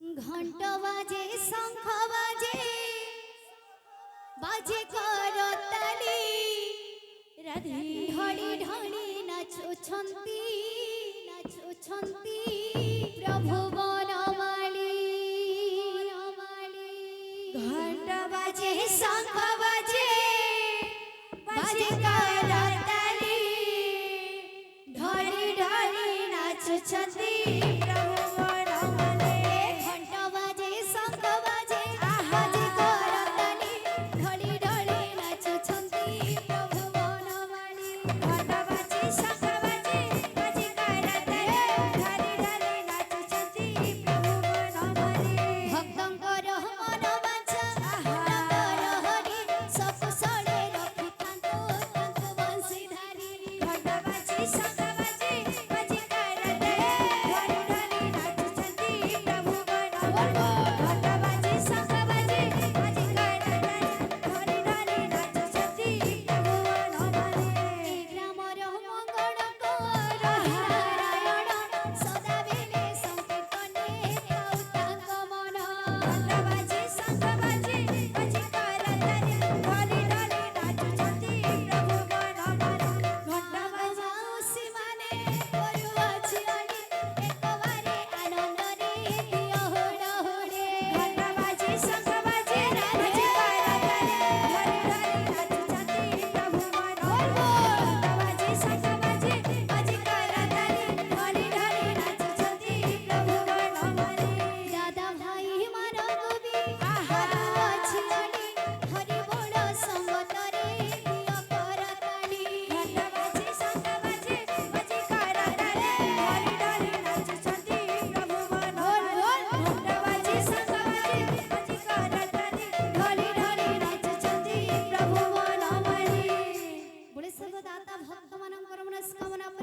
घंट बाजे शंख बाजे बाजे करताली राधे ढड़ी ढड़ी नाचुछंती प्रभु बनमाली घंट बाजे शंख बाजे बाजे करताली ढड़ी ढड़ी नाचुछंती भक्त मनंकर मनस्कामना